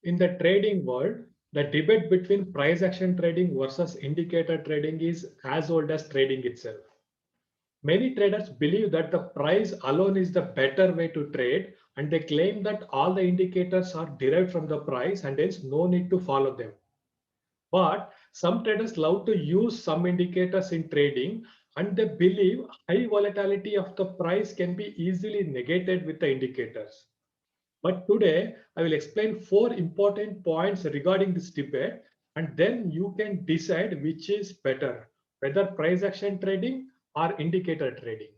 In the trading world, the debate between price action trading versus indicator trading is as old as trading itself. Many traders believe that the price alone is the better way to trade, and they claim that all the indicators are derived from the price and hence no need to follow them. But some traders love to use some indicators in trading, and they believe high volatility of the price can be easily negated with the indicators. But today, I will explain four important points regarding this debate, and then you can decide which is better, whether price action trading or indicator trading.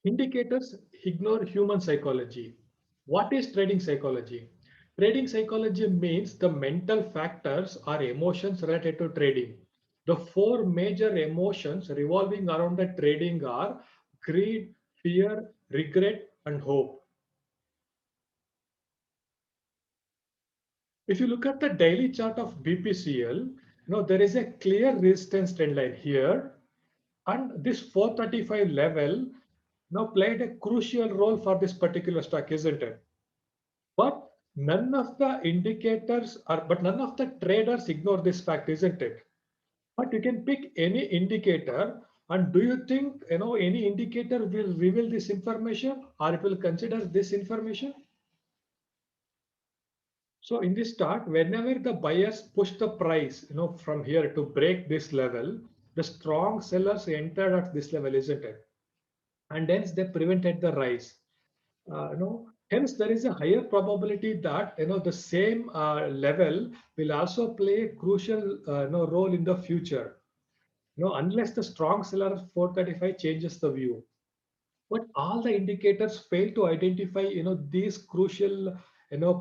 Indicators ignore human psychology. What is trading psychology? Trading psychology means the mental factors or emotions related to trading. The four major emotions revolving around the trading are greed, fear, regret, and hope. If you look at the daily chart of BPCL, there is a clear resistance trend line here, and this 435 level now played a crucial role for this particular stock, isn't it? But none of the traders ignore this fact, isn't it? But you can pick any indicator, and do you think any indicator will reveal this information or it will consider this information? So in this chart, whenever the buyers push the price, from here to break this level, the strong sellers entered at this level, isn't it? And hence they prevented the rise. Hence there is a higher probability that the same level will also play a crucial role in the future. Unless the strong seller 435 changes the view. But all the indicators fail to identify these crucial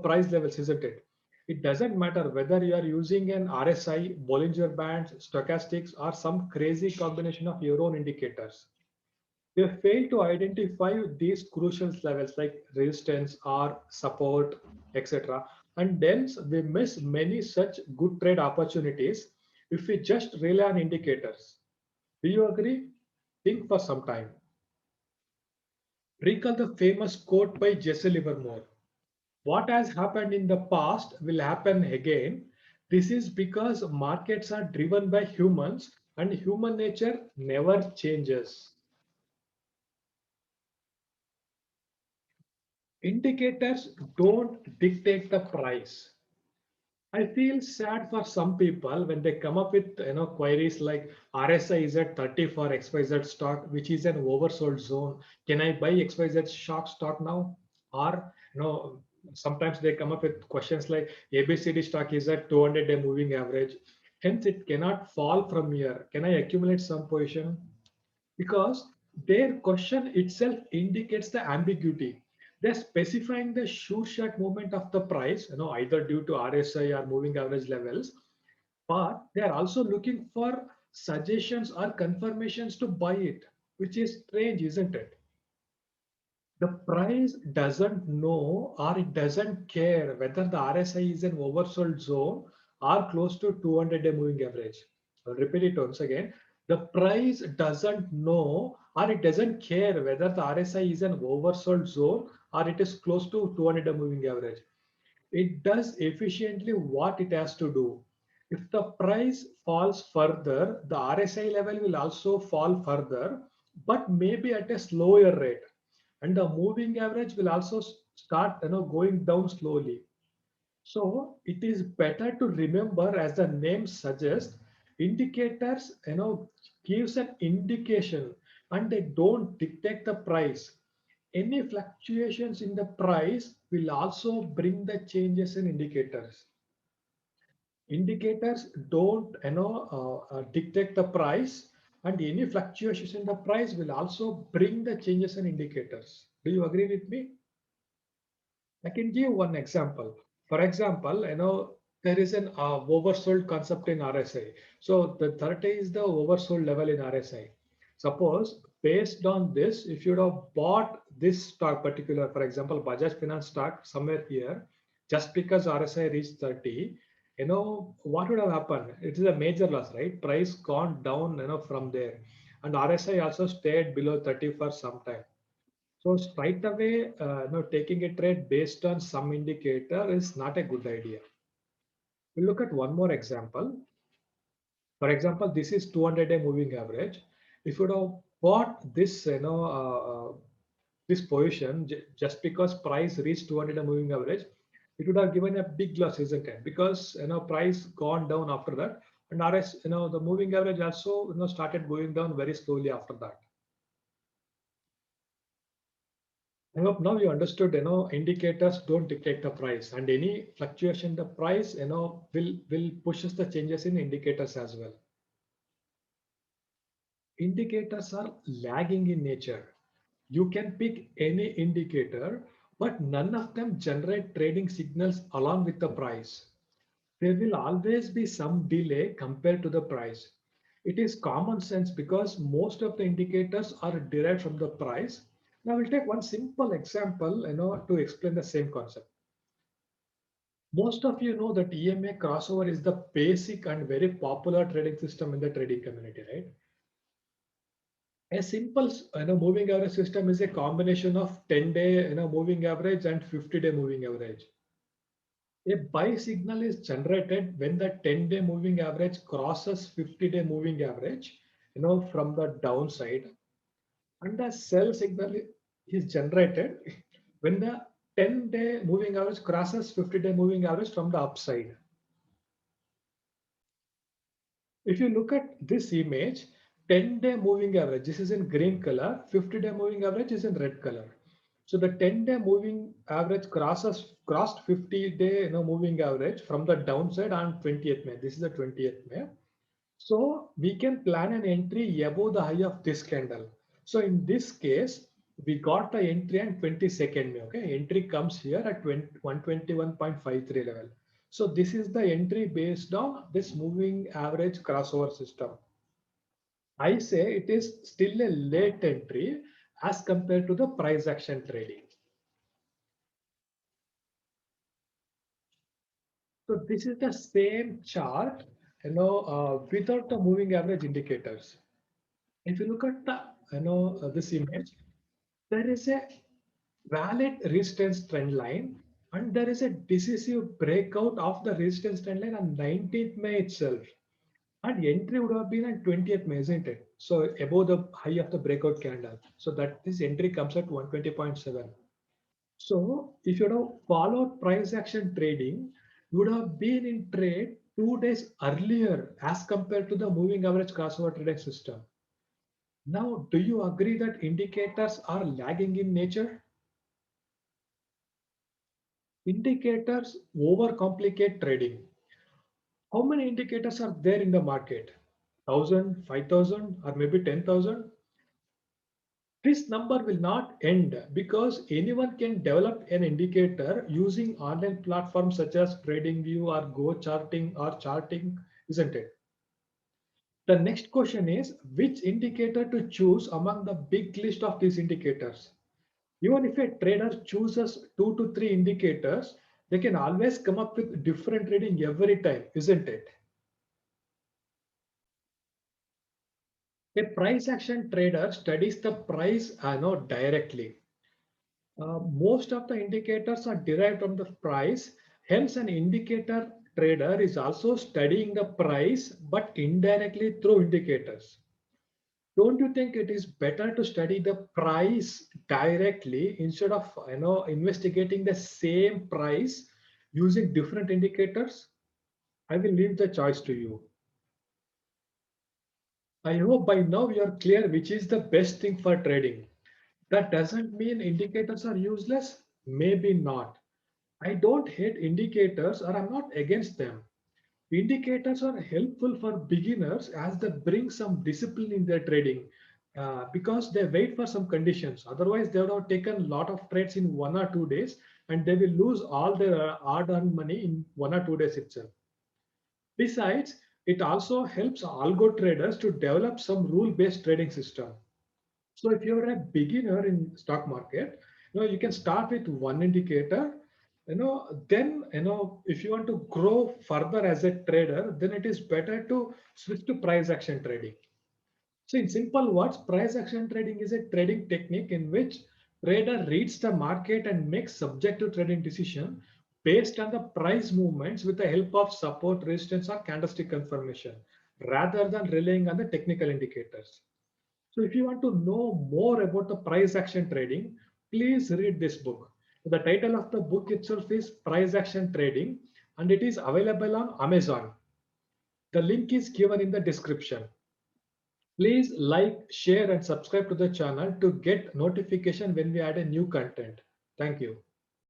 price levels, isn't it? It doesn't matter whether you are using an RSI, Bollinger Bands, stochastics, or some crazy combination of your own indicators. They fail to identify these crucial levels like resistance or support, etc. And then we miss many such good trade opportunities if we just rely on indicators. Do you agree? Think for some time. Recall the famous quote by Jesse Livermore. What has happened in the past will happen again. This is because markets are driven by humans and human nature never changes. Indicators don't dictate the price. I feel sad for some people when they come up with queries like RSI is at 30 for XYZ stock, which is an oversold zone. Can I buy XYZ stock now? Or sometimes they come up with questions like ABCD stock is at 200-day moving average. Hence, it cannot fall from here. Can I accumulate some position? Because their question itself indicates the ambiguity. They're specifying the sure shot movement of the price, either due to RSI or moving average levels, but they are also looking for suggestions or confirmations to buy it, which is strange, isn't it? The price doesn't know or it doesn't care whether the RSI is an oversold zone or close to 200-day moving average. I'll repeat it once again. The price doesn't know or it doesn't care whether the RSI is an oversold zone or it is close to 200-day moving average. It does efficiently what it has to do. If the price falls further, the RSI level will also fall further, but maybe at a slower rate. And the moving average will also start going down slowly. So it is better to remember, as the name suggests, indicators gives an indication and they don't dictate the price. Any fluctuations in the price will also bring the changes in indicators. Indicators don't dictate the price, and any fluctuations in the price will also bring the changes in indicators. Do you agree with me? I can give one example. For example, there is an oversold concept in RSI. So the 30 is the oversold level in RSI. Suppose based on this, if you have bought this stock particular, for example, Bajaj Finance stock somewhere here, just because RSI reached 30, what would have happened? It is a major loss, right? Price gone down, from there, and RSI also stayed below 30 for some time. So straight away, taking a trade based on some indicator is not a good idea. We'll look at one more example. For example, this is 200-day moving average. If you would have bought this, this position just because price reached 200-day moving average, it would have given a big loss, isn't it? Because price gone down after that, and RS, the moving average also started going down very slowly after that. I hope now you understood, indicators don't dictate the price, and any fluctuation in the price, will pushes the changes in indicators as well. Indicators are lagging in nature. You can pick any indicator, but none of them generate trading signals along with the price. There will always be some delay compared to the price. It is common sense because most of the indicators are derived from the price. Now we'll take one simple example, to explain the same concept. Most of you know that EMA crossover is the basic and very popular trading system in the trading community, right? A simple moving average system is a combination of 10-day moving average and 50-day moving average. A buy signal is generated when the 10-day moving average crosses 50-day moving average, from the downside, and the sell signal is generated when the 10-day moving average crosses 50-day moving average from the upside. If you look at this image, 10-day moving average, this is in green color, 50-day moving average is in red color. So the 10-day moving average crossed 50-day moving average from the downside on 20th May. This is the 20th May. So we can plan an entry above the high of this candle. So in this case, we got the entry on 22nd May. Okay, entry comes here at 121.53 level. So this is the entry based on this moving average crossover system. I say it is still a late entry as compared to the price action trading. So this is the same chart, without the moving average indicators. If you look at the, this image, there is a valid resistance trend line, and there is a decisive breakout of the resistance trend line on 19th May itself. And entry would have been on 20th May, isn't it? So above the high of the breakout candle. So that this entry comes at 120.7. So if you would have followed price action trading, you would have been in trade 2 days earlier as compared to the moving average crossover trading system. Now, do you agree that indicators are lagging in nature? Indicators overcomplicate trading. How many indicators are there in the market? 1,000, 5,000, or maybe 10,000? This number will not end because anyone can develop an indicator using online platforms such as TradingView or Go Charting or Charting, isn't it? The next question is which indicator to choose among the big list of these indicators? Even if a trader chooses 2 to 3 indicators, they can always come up with different trading every time, isn't it? A price action trader studies the price directly. Most of the indicators are derived from the price. Hence, an indicator trader is also studying the price, but indirectly through indicators. Don't you think it is better to study the price directly instead of investigating the same price using different indicators? I will leave the choice to you. I hope by now you are clear which is the best thing for trading. That doesn't mean indicators are useless. Maybe not. I don't hate indicators or I'm not against them. Indicators are helpful for beginners as they bring some discipline in their trading because they wait for some conditions. Otherwise, they would have taken a lot of trades in 1 or 2 days and they will lose all their hard-earned money in 1 or 2 days itself. Besides, it also helps algo traders to develop some rule-based trading system. So if you're a beginner in stock market, you can start with one indicator. Then if you want to grow further as a trader, then it is better to switch to price action trading. So in simple words, price action trading is a trading technique in which Trader reads the market and makes subjective trading decision based on the price movements with the help of support, resistance, or candlestick confirmation, rather than relying on the technical indicators. So if you want to know more about the price action trading, please read this book. The title of the book itself is Price Action Trading, and it is available on Amazon. The link is given in the description. Please like, share, and subscribe to the channel to get notification when we add a new content. Thank you.